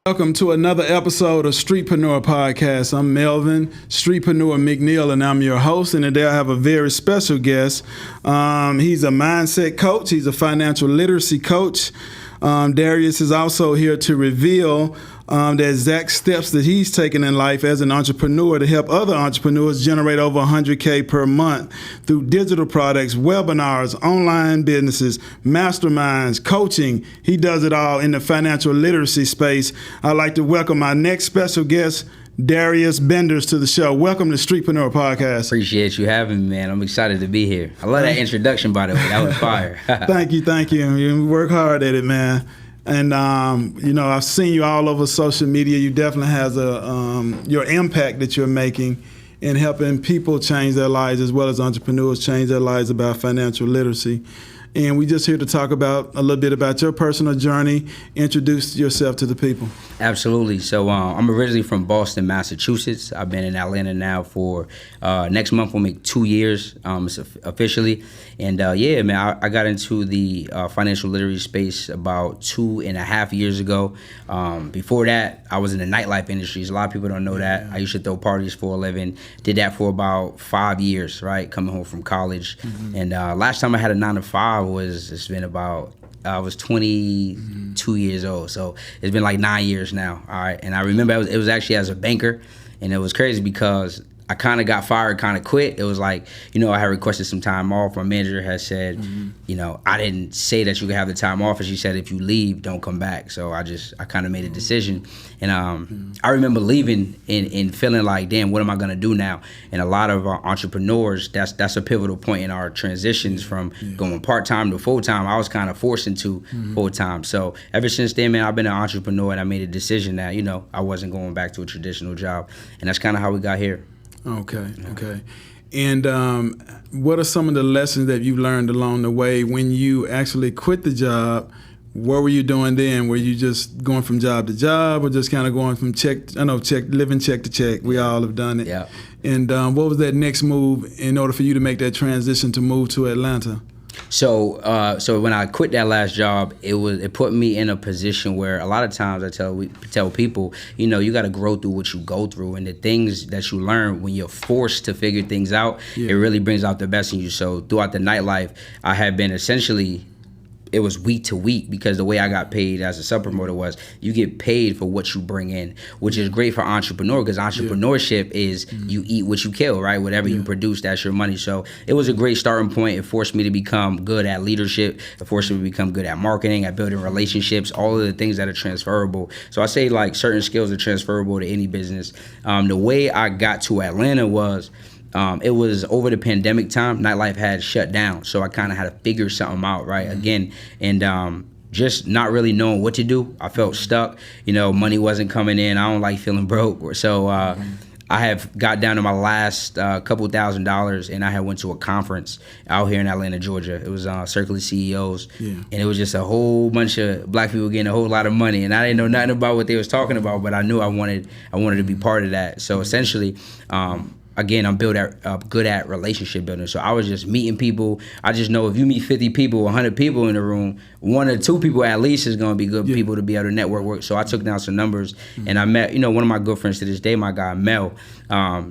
Welcome to another episode of Streetpreneur Podcast. I'm Melvin, Streetpreneur McNeil, and I'm your host. And today I have a very special guest. He's a mindset coach. He's a financial literacy coach. Darius is also here to reveal the exact steps that he's taken in life as an entrepreneur to help other entrepreneurs generate over $100K per month through digital products, webinars, online businesses, masterminds, coaching. He does it all in the financial literacy space. I'd like to welcome our next special guest, Darius Benders, to the show. Welcome to Streetpreneur Podcast. Appreciate you having me, man. I'm excited to be here. I love that introduction, by the way. That was fire. Thank you. You work hard at it, man. And, I've seen you all over social media. You definitely has your impact that you're making in helping people change their lives as well as entrepreneurs change their lives about financial literacy. And we're just here to talk about a little bit about your personal journey. Introduce yourself to the people. Absolutely. So I'm originally from Boston, Massachusetts. I've been in Atlanta now for next month will make 2 years officially. And I got into the financial literacy space about 2.5 years ago. Before that, I was in the nightlife industries. A lot of people don't know that. I used to throw parties for a living. Did that for about 5 years, right? Coming home from college. Mm-hmm. And last time I had a 9-to-5 I was 22 years old, so it's been like 9 years now. All right, and I remember it was actually as a banker, and it was crazy because I kind of got fired, kind of quit. It was like, I had requested some time off. My manager had said, I didn't say that you could have the time off. And she said, if you leave, don't come back. So I kind of made a decision. And I remember leaving and feeling like, damn, what am I going to do now? And a lot of our entrepreneurs, that's a pivotal point in our transitions from going part-time to full-time. I was kind of forced into full-time. So ever since then, man, I've been an entrepreneur, and I made a decision that, I wasn't going back to a traditional job. And that's kind of how we got here. Okay. And what are some of the lessons that you learned along the way when you actually quit the job? What were you doing then? Were you just going from job to job, or just kind of going from living check to check? We all have done it. Yeah. And what was that next move in order for you to make that transition to move to Atlanta? So when I quit that last job, it put me in a position where a lot of times I tell people, you got to grow through what you go through, and the things that you learn when you're forced to figure things out, it really brings out the best in you. So throughout the nightlife, I had been essentially, it was week to week, because the way I got paid as a sub promoter was you get paid for what you bring in, which is great for entrepreneur, because entrepreneurship is you eat what you kill, right? Whatever you produce, that's your money. So it was a great starting point. It forced me to become good at leadership. It forced me to become good at marketing, at building relationships, all of the things that are transferable. So I say like certain skills are transferable to any business. The way I got to Atlanta was, it was over the pandemic time. Nightlife had shut down, so I kind of had to figure something out, right? Again, and just not really knowing what to do. I felt stuck. Money wasn't coming in. I don't like feeling broke. So I have got down to my last couple $1,000s, and I had went to a conference out here in Atlanta, Georgia. It was Circle of CEOs, and it was just a whole bunch of black people getting a whole lot of money, and I didn't know nothing about what they was talking about, but I knew I wanted to be part of that. So essentially, again, I'm good at relationship building. So I was just meeting people. I just know if you meet 50 people, 100 people in the room, 1 or 2 people at least is going to be good people to be able to network. So I took down some numbers, and I met, one of my good friends to this day, my guy Mel.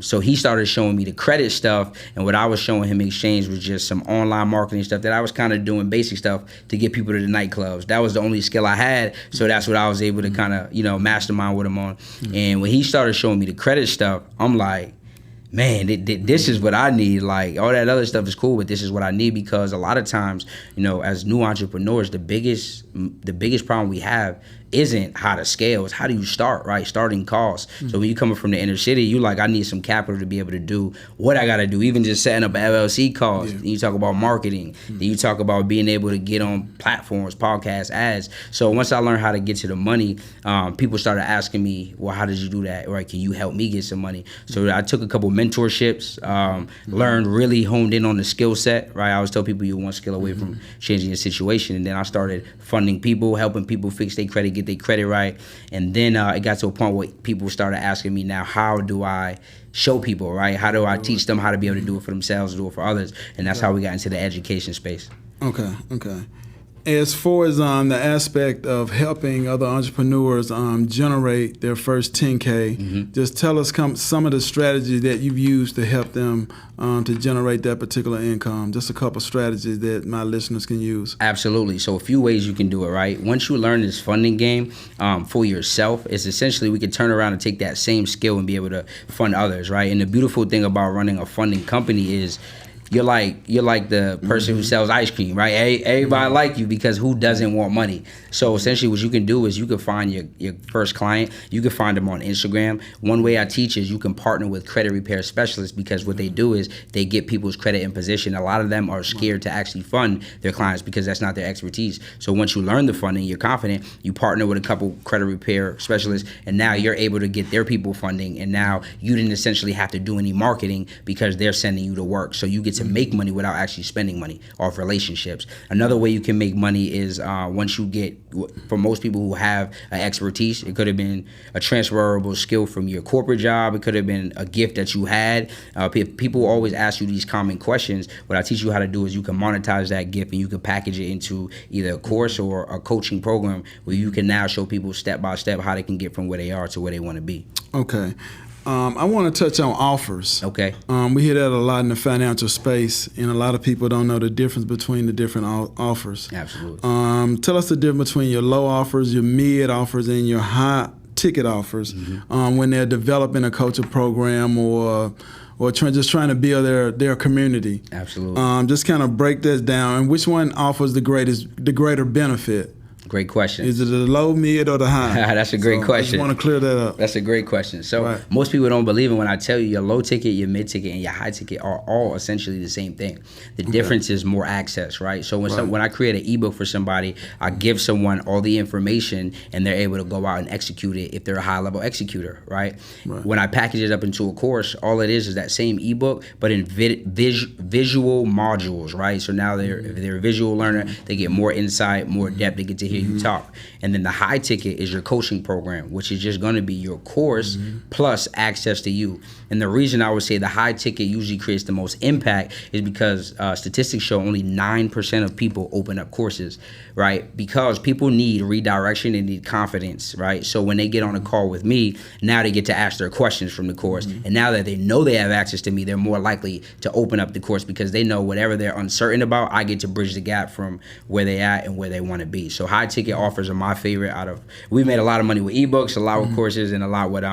So he started showing me the credit stuff, and what I was showing him in exchange was just some online marketing stuff that I was kind of doing basic stuff to get people to the nightclubs. That was the only skill I had, so that's what I was able to kind of, mastermind with him on. And when he started showing me the credit stuff, I'm like, man, this is what I need. Like, all that other stuff is cool, but this is what I need, because a lot of times, as new entrepreneurs, the biggest problem we have isn't how to scale, it's how do you start, right? Starting costs. So when you coming from the inner city, you like, I need some capital to be able to do what I got to do, even just setting up an LLC costs. Then you talk about marketing. Then you talk about being able to get on platforms, podcasts, ads. So once I learned how to get to the money, people started asking me, well, how did you do that? Or can you help me get some money? So I took a couple mentorships, learned, really honed in on the skill set, right? I always tell people you're one skill away from changing your situation. And then I started funding people, helping people fix their credit, get their credit right. And then it got to a point where people started asking me, now, how do I show people, right? How do I teach them how to be able to do it for themselves, do it for others? And that's how we got into the education space. Okay. as far as the aspect of helping other entrepreneurs generate their first 10K, just tell us some of the strategies that you've used to help them to generate that particular income. Just a couple strategies that my listeners can use. Absolutely. So a few ways you can do it, right? Once you learn this funding game for yourself, it's essentially we can turn around and take that same skill and be able to fund others, right? And the beautiful thing about running a funding company is you're like the person who sells ice cream, right? Everybody like you because who doesn't want money? So essentially what you can do is you can find your first client. You can find them on Instagram. One way I teach is you can partner with credit repair specialists because what they do is they get people's credit in position. A lot of them are scared to actually fund their clients because that's not their expertise. So once you learn the funding, you're confident, you partner with a couple credit repair specialists, and now you're able to get their people funding, and now you didn't essentially have to do any marketing because they're sending you to work. So you get to make money without actually spending money off relationships. Another way you can make money is once you get, for most people who have an expertise, it could have been a transferable skill from your corporate job, it could have been a gift that you had. People always ask you these common questions. What I teach you how to do is you can monetize that gift and you can package it into either a course or a coaching program where you can now show people step by step how they can get from where they are to where they want to be. Okay. I want to touch on offers. Okay. We hear that a lot in the financial space, and a lot of people don't know the difference between the different offers. Absolutely. Tell us the difference between your low offers, your mid offers, and your high ticket offers when they're developing a coaching program or just trying to build their community. Absolutely. Just kind of break this down, and which one offers the greater benefit? Great question. Is it the low, mid, or the high? That's a great question. I just want to clear that up. That's a great question. So most people don't believe it when I tell you your low ticket, your mid ticket, and your high ticket are all essentially the same thing. The difference is more access, right? So when I create an ebook for somebody, I give someone all the information and they're able to go out and execute it if they're a high level executor, right? When I package it up into a course, all it is that same ebook, but in visual modules, right? So now if they're a visual learner, they get more insight, more depth, they get to hear you talk. And then the high ticket is your coaching program, which is just going to be your course plus access to you. And the reason I would say the high ticket usually creates the most impact is because statistics show only 9% of people open up courses, right? Because people need redirection and need confidence, right? So when they get on a call with me, now they get to ask their questions from the course. And now that they know they have access to me, they're more likely to open up the course because they know whatever they're uncertain about, I get to bridge the gap from where they at and where they want to be. So high ticket offers are my favorite we made a lot of money with ebooks, a lot with courses, and a lot with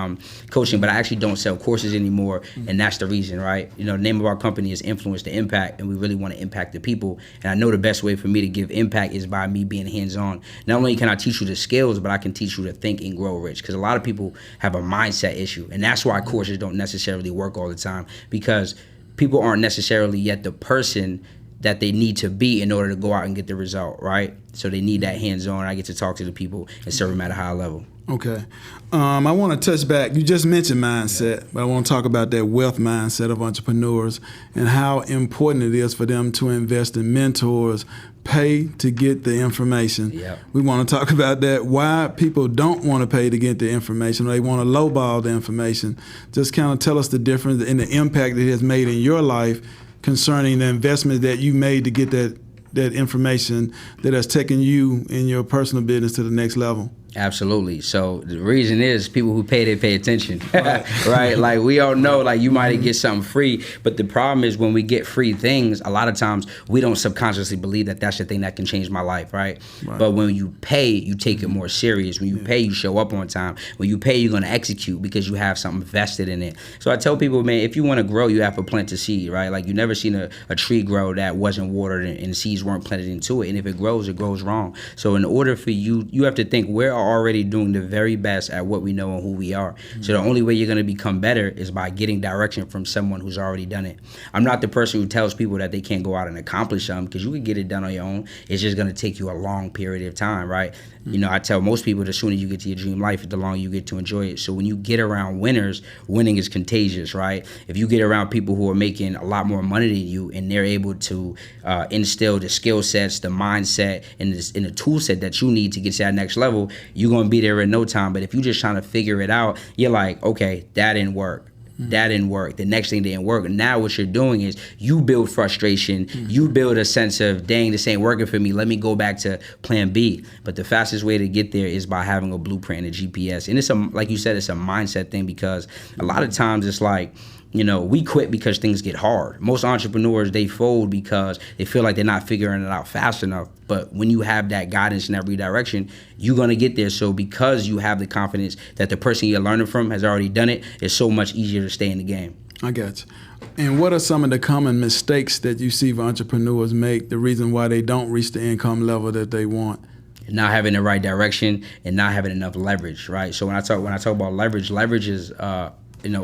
coaching, but I actually don't sell courses anymore, and that's the reason, right? You know, the name of our company is Influence to Impact, and we really want to impact the people, and I know the best way for me to give impact is by me being hands-on. Not only can I teach you the skills, but I can teach you to think and grow rich, because a lot of people have a mindset issue, and that's why courses don't necessarily work all the time, because people aren't necessarily yet the person that they need to be in order to go out and get the result, right? So they need that hands-on. I get to talk to the people and serve them at a high level. Okay. I want to touch back. You just mentioned mindset, but I want to talk about that wealth mindset of entrepreneurs and how important it is for them to invest in mentors, pay to get the information. Yep. We want to talk about that, why people don't want to pay to get the information, or they want to lowball the information. Just kind of tell us the difference and the impact it has made in your life concerning the investment that you made to get that information that has taken you in your personal business to the next level. Absolutely. So the reason is people who pay, they pay attention, right? Like we all know, like you might get something free, but the problem is when we get free things, a lot of times we don't subconsciously believe that that's the thing that can change my life, right? But when you pay, you take it more serious. When you pay, you show up on time. When you pay, you're going to execute because you have something vested in it. So I tell people, man, if you want to grow, you have to plant a seed, right? Like you never seen a tree grow that wasn't watered and seeds weren't planted into it. And if it grows wrong. So in order for you have to think, where are already doing the very best at what we know and who we are. So the only way you're going to become better is by getting direction from someone who's already done it. I'm not the person who tells people that they can't go out and accomplish something, because you can get it done on your own. It's just going to take you a long period of time, right? You know, I tell most people the sooner you get to your dream life, the longer you get to enjoy it. So when you get around winners, winning is contagious, right? If you get around people who are making a lot more money than you and they're able to instill the skill sets, the mindset, and the tool set that you need to get to that next level, you're going to be there in no time. But if you're just trying to figure it out, you're like, okay, that didn't work. That didn't work. The next thing didn't work. Now what you're doing is you build frustration. You build a sense of, dang, this ain't working for me. Let me go back to plan B. But the fastest way to get there is by having a blueprint and a GPS. And it's like you said, it's a mindset thing, because a lot of times it's like, we quit because things get hard. Most entrepreneurs, they fold because they feel like they're not figuring it out fast enough. But when you have that guidance and that redirection, you're going to get there. So because you have the confidence that the person you're learning from has already done it, it's so much easier to stay in the game. I got you. And what are some of the common mistakes that you see entrepreneurs make, the reason why they don't reach the income level that they want? Not having the right direction and not having enough leverage, right? So when I talk about leverage is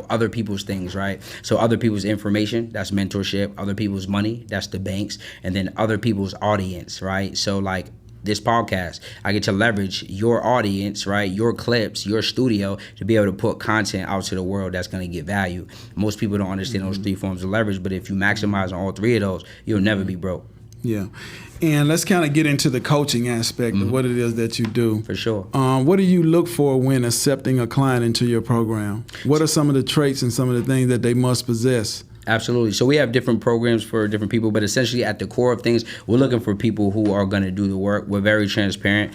other people's things, right? So other people's information, that's mentorship. Other people's money, that's the banks. And then other people's audience, right? So like this podcast, I get to leverage your audience, right? Your clips, your studio, to be able to put content out to the world that's going to get value. Most people don't understand those three forms of leverage, but if you maximize on all three of those, you'll never be broke. Yeah. And let's kind of get into the coaching aspect of what it is that you do. For sure. What do you look for when accepting a client into your program? What are some of the traits and some of the things that they must possess? Absolutely. So we have different programs for different people, but essentially at the core of things, we're looking for people who are going to do the work. We're very transparent.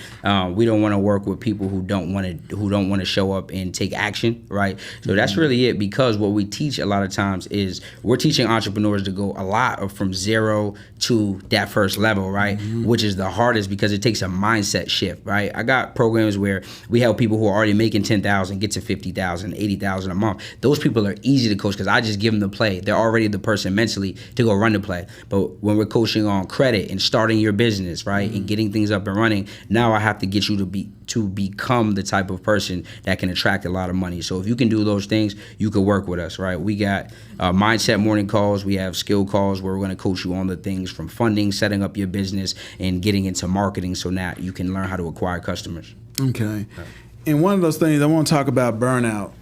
We don't want to work with people who don't want to show up and take action, right? So that's really it, because what we teach a lot of times is we're teaching entrepreneurs to go a lot from zero to that first level, right? Which is the hardest, because it takes a mindset shift, right? I got programs where we help people who are already making $10,000 get to $50,000, $80,000 a month. Those people are easy to coach because I just give them the play. They're already the person mentally to go run the play. But when we're coaching on credit and starting your business, right, and getting things up and running, now I have to get you to become the type of person that can attract a lot of money. So if you can do those things, you can work with us, right? We got mindset morning calls. We have skill calls where we're going to coach you on the things from funding, setting up your business, and getting into marketing, so now you can learn how to acquire customers. Okay. And one of those things, I want to talk about burnout.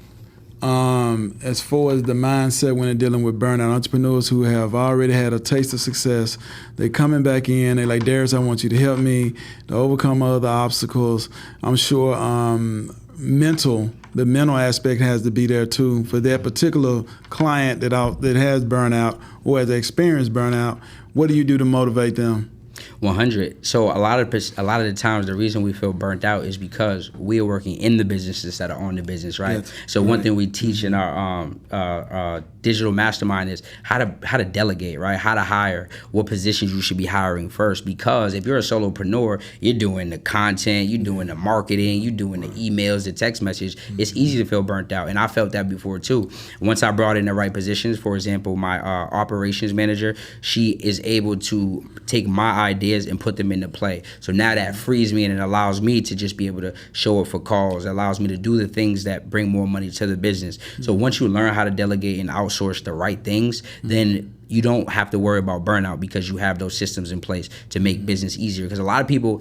As far as the mindset when they're dealing with burnout, entrepreneurs who have already had a taste of success, they're coming back in, they're like, Darius, I want you to help me to overcome other obstacles. I'm sure the mental aspect has to be there too for that particular client that has burnout or has experienced burnout. What do you do to motivate them? 100. So a lot of the times, the reason we feel burnt out is because we are working in the business instead of on the business, right? Yes. So one thing we teach in our digital mastermind is how to delegate, right? How to hire, what positions you should be hiring first. Because if you're a solopreneur, you're doing the content, you're doing the marketing, you're doing the emails, the text message. It's easy to feel burnt out, and I felt that before too. Once I brought in the right positions, for example, my operations manager, she is able to take my ideas and put them into play. So now that frees me and it allows me to just be able to show up for calls. It allows me to do the things that bring more money to the business. So once you learn how to delegate and outsource the right things, then you don't have to worry about burnout because you have those systems in place to make business easier. Because a lot of people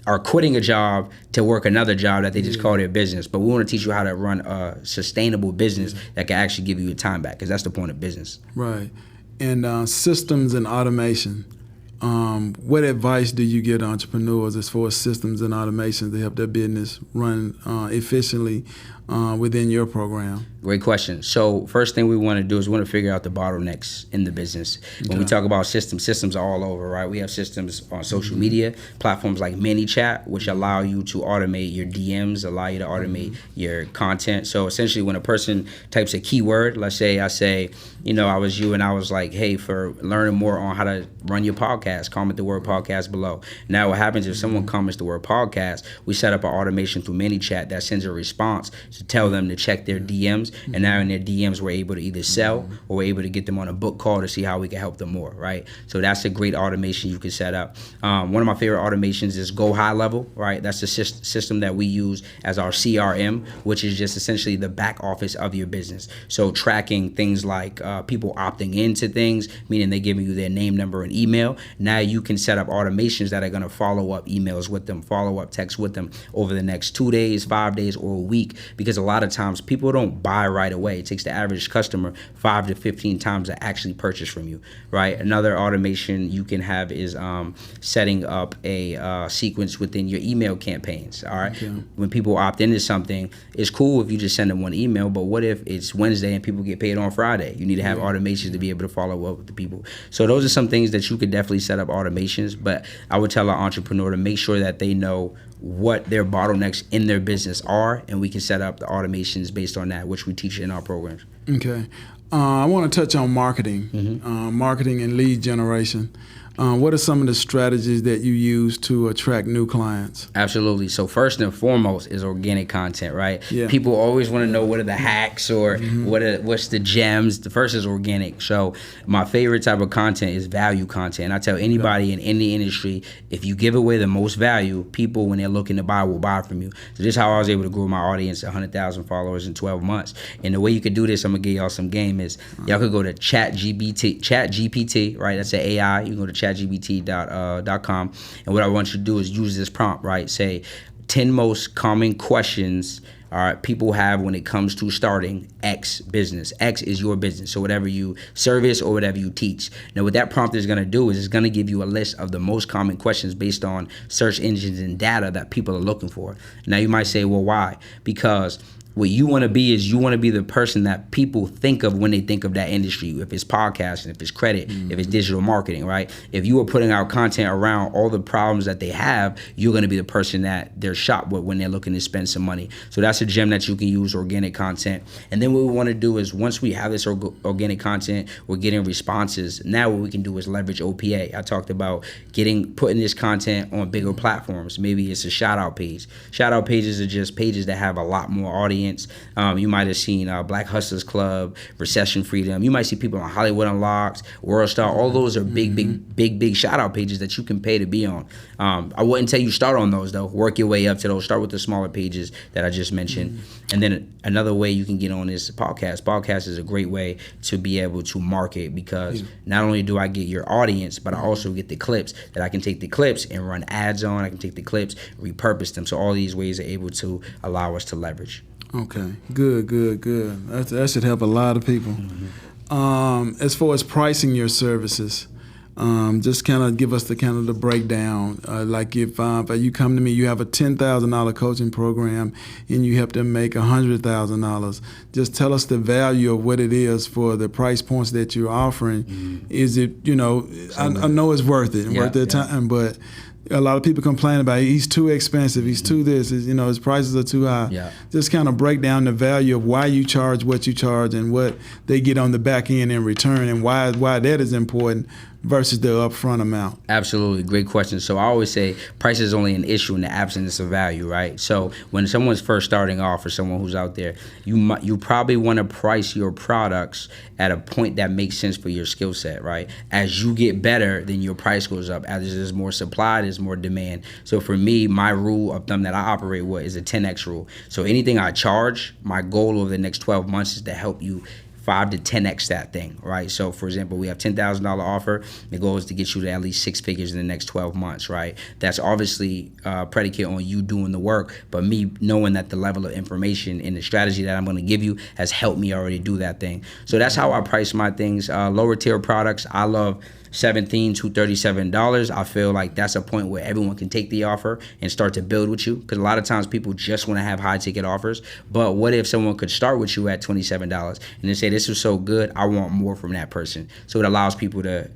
are quitting a job to work another job that they just call their business. But we want to teach you how to run a sustainable business that can actually give you your time back, because that's the point of business. Right. And systems and automation. What advice do you give to entrepreneurs as far as systems and automation to help their business run efficiently within your program? Great question. So first thing we want to do is we want to figure out the bottlenecks in the business. When we talk about systems are all over, right? We have systems on social media, platforms like ManyChat, which allow you to automate your DMs, allow you to automate your content. So essentially when a person types a keyword, let's say I say, I was you and I was like, hey, for learning more on how to run your podcast, comment the word podcast below. Now what happens if someone comments the word podcast, we set up an automation through ManyChat that sends a response to tell them to check their DMs. And now in their DMs, we're able to either sell or we're able to get them on a book call to see how we can help them more, right? So that's a great automation you can set up. One of my favorite automations is Go High Level, right? That's the system that we use as our CRM, which is just essentially the back office of your business. So tracking things like people opting into things, meaning they're giving you their name, number, and email. Now you can set up automations that are going to follow up emails with them, follow up texts with them over the next 2 days, 5 days, or a week, because a lot of times people don't buy right away. It takes the average customer 5 to 15 times to actually purchase from you, right? Another automation you can have is setting up a sequence within your email campaigns, all right? Okay. When people opt into something, it's cool if you just send them one email, but what if it's Wednesday and people get paid on Friday? You need to have automations to be able to follow up with the people. So those are some things that you could definitely set up automations, but I would tell an entrepreneur to make sure that they know what their bottlenecks in their business are, and we can set up the automations based on that, which we teach in our programs. Okay. I want to touch on marketing, marketing and lead generation. What are some of the strategies that you use to attract new clients? Absolutely. So first and foremost is organic content, right? Yeah. People always want to know what are the hacks or what's the gems. The first is organic. So my favorite type of content is value content. And I tell anybody in any industry, if you give away the most value, people, when they're looking to buy, will buy from you. So this is how I was able to grow my audience to 100,000 followers in 12 months. And the way you could do this, I'm going to give y'all some game, is y'all could go to ChatGPT, right? That's an AI. You can go to chatgpt.com, and what I want you to do is use this prompt, right? Say 10 most common questions people have when it comes to starting X business. X is your business, so whatever you service or whatever you teach. Now what that prompt is going to do is it's going to give you a list of the most common questions based on search engines and data that people are looking for. Now you might say, well, why? Because what you want to be is you want to be the person that people think of when they think of that industry. If it's podcasting, if it's credit, if it's digital marketing, right? If you are putting out content around all the problems that they have, you're going to be the person that they're shopped with when they're looking to spend some money. So that's a gem that you can use, organic content. And then what we want to do is once we have this organic content, we're getting responses. Now what we can do is leverage OPA. I talked about putting this content on bigger platforms. Maybe it's a shout out page. Shout out pages are just pages that have a lot more audience. You might have seen Black Hustlers Club, Recession Freedom. You might see people on Hollywood Unlocked, World Star. All those are big shout out pages that you can pay to be on. I wouldn't tell you start on those though. Work your way up to those. Start with the smaller pages that I just mentioned. And then another way you can get on is podcast. Podcast is a great way to be able to market, because not only do I get your audience, but I also get the clips that I can take the clips and run ads on. I can take the clips, repurpose them. So all these ways are able to allow us to leverage. Okay, good. That should help a lot of people. As far as pricing your services, just kind of give us the breakdown. Like if you come to me, you have a $10,000 coaching program, and you help them make $100,000. Just tell us the value of what it is for the price points that you're offering. Is it, I know it's worth it, worth their time, but a lot of people complain about he's too expensive, he's too this, his prices are too high. Yeah. Just kind of break down the value of why you charge what you charge and what they get on the back end in return, and why that is important versus the upfront amount. Absolutely. Great question. So I always say price is only an issue in the absence of value, right? So when someone's first starting off, or someone who's out there, you probably want to price your products at a point that makes sense for your skill set, right? As you get better, then your price goes up. As there's more supply, there's more demand. So for me, my rule of thumb that I operate with is a 10x rule. So anything I charge, my goal over the next 12 months is to help you 5 to 10x that thing, right? So for example, we have $10,000 offer. The goal is to get you to at least 6 figures in the next 12 months, right? That's obviously predicate on you doing the work, but me knowing that the level of information and the strategy that I'm going to give you has helped me already do that thing. So that's how I price my things. Lower tier products, I love $17 to $37. I feel like that's a point where everyone can take the offer and start to build with you, because a lot of times people just want to have high ticket offers. But what if someone could start with you at $27 and then say, this is so good, I want more from that person? So it allows people to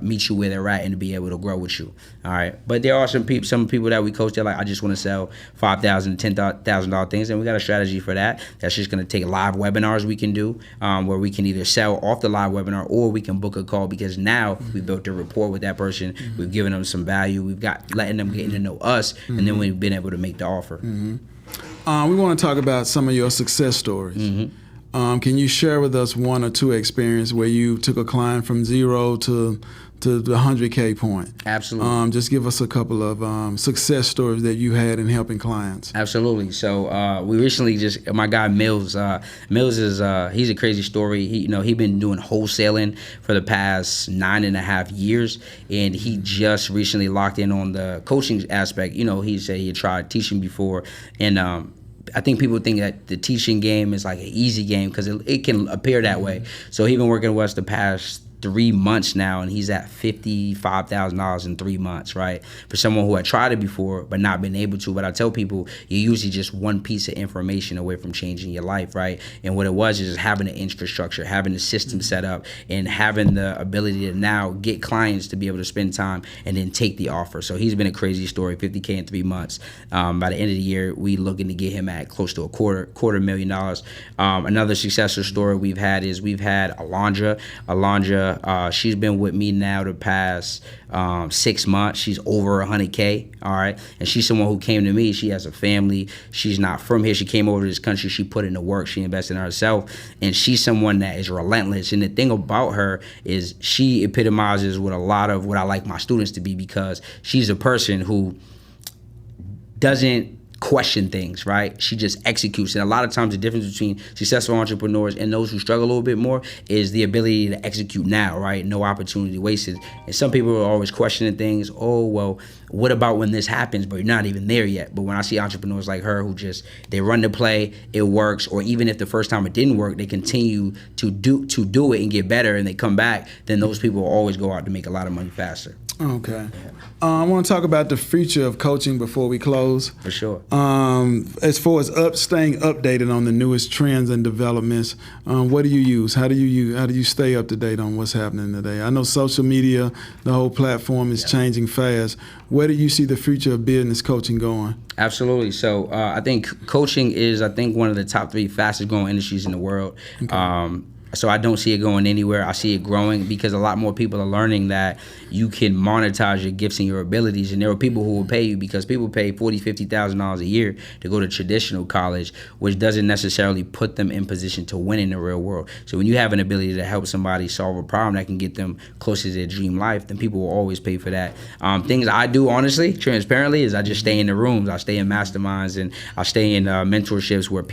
meet you where they're at and to be able to grow with you. All right. But there are some people that we coach, they're like, I just want to sell $5,000, $10,000 things. And we got a strategy for that. That's just going to take live webinars we can do where we can either sell off the live webinar, or we can book a call, because now we built a rapport with that person. We've given them some value. We've got letting them get to know us, and then we've been able to make the offer. We want to talk about some of your success stories. Can you share with us one or two experiences where you took a client from zero to the 100K point? Absolutely. Just give us a couple of success stories that you had in helping clients. Absolutely. So we recently my guy Mills is he's a crazy story. He been doing wholesaling for the past 9.5 years, and he just recently locked in on the coaching aspect. He said he had tried teaching before, and I think people think that the teaching game is like an easy game because it can appear that way. So he's been working with us the past 3 months now, and he's at $55,000 in 3 months, right? For someone who had tried it before but not been able to. But I tell people, you're usually just one piece of information away from changing your life, right? And what it was is just having the infrastructure, having the system set up, and having the ability to now get clients to be able to spend time and then take the offer. So he's been a crazy story, $50K in 3 months. By the end of the year, we looking to get him at close to a quarter $250,000. Another successful story we've had Alondra. She's been with me now the past 6 months. She's over 100K, all right? And she's someone who came to me. She has a family. She's not from here. She came over to this country. She put in the work. She invested in herself. And she's someone that is relentless. And the thing about her is she epitomizes what a lot of what I like my students to be, because she's a person who doesn't question things, right? She just executes. And a lot of times the difference between successful entrepreneurs and those who struggle a little bit more is the ability to execute now, right? No opportunity wasted. And some people are always questioning things. Oh, well, what about when this happens, but you're not even there yet? But when I see entrepreneurs like her who just, they run the play, it works, or even if the first time it didn't work, they continue to do it and get better, and they come back, then those people will always go out to make a lot of money faster. Okay. I want to talk about the future of coaching before we close. For sure. As far as staying updated on the newest trends and developments, what do you use? How do you stay up to date on what's happening today? I know social media, the whole platform is changing fast. Where do you see the future of business coaching going? Absolutely. So I think coaching is, one of the top 3 fastest growing industries in the world. Okay. So I don't see it going anywhere. I see it growing because a lot more people are learning that you can monetize your gifts and your abilities. And there are people who will pay you, because people pay $40,000, $50,000 a year to go to traditional college, which doesn't necessarily put them in position to win in the real world. So when you have an ability to help somebody solve a problem that can get them closer to their dream life, then people will always pay for that. Things I do, honestly, transparently, is I just stay in the rooms. I stay in masterminds, and I stay in mentorships where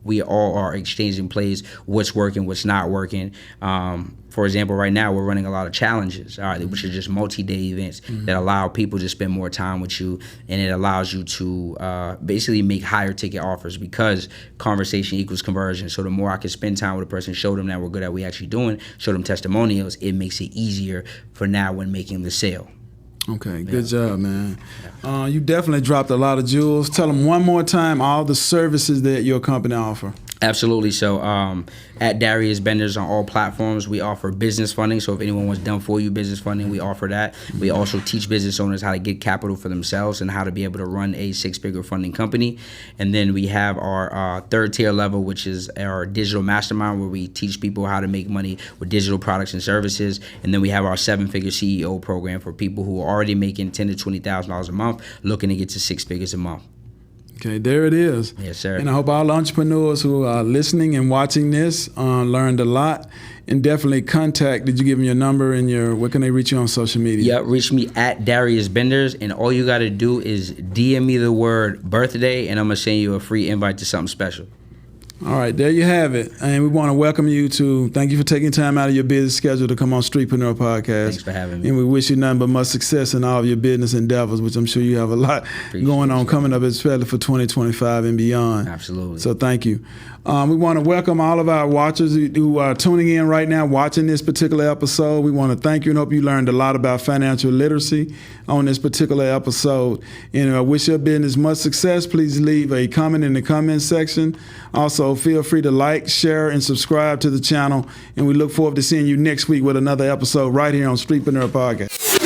we all are exchanging plays, what's working, what's not working. For example, right now we're running a lot of challenges, all right, which are just multi-day events that allow people to spend more time with you, and it allows you to basically make higher ticket offers, because conversation equals conversion. So the more I can spend time with a person, show them that we're good at what we actually doing, show them testimonials, it makes it easier for now when making the sale. Okay, good job, man. You definitely dropped a lot of jewels. Tell them one more time all the services that your company offer. Absolutely. So at Darius Benders on all platforms, we offer business funding. So if anyone wants done for you business funding, we offer that. We also teach business owners how to get capital for themselves and how to be able to run a 6-figure funding company. And then we have our 3rd tier level, which is our digital mastermind, where we teach people how to make money with digital products and services. And then we have our 7-figure CEO program for people who are already making $10,000 to $20,000 a month, looking to get to 6 figures a month. Okay, there it is. Yes, sir. And I hope all entrepreneurs who are listening and watching this learned a lot. And definitely did you give them your number and where can they reach you on social media? Yeah, reach me at Darius Benders, and all you got to do is DM me the word birthday, and I'm going to send you a free invite to something special. All right, there you have it. And we want to welcome you thank you for taking time out of your busy schedule to come on Streetpreneur Podcast. Thanks for having me. And we wish you nothing but much success in all of your business endeavors, which I'm sure you have a lot going on coming up, especially for 2025 and beyond. Absolutely. So thank you. We want to welcome all of our watchers who are tuning in right now, watching this particular episode. We want to thank you and hope you learned a lot about financial literacy on this particular episode. And I wish your business much success. Please leave a comment in the comment section. Also, feel free to like, share, and subscribe to the channel. And we look forward to seeing you next week with another episode right here on Streetpreneur Podcast.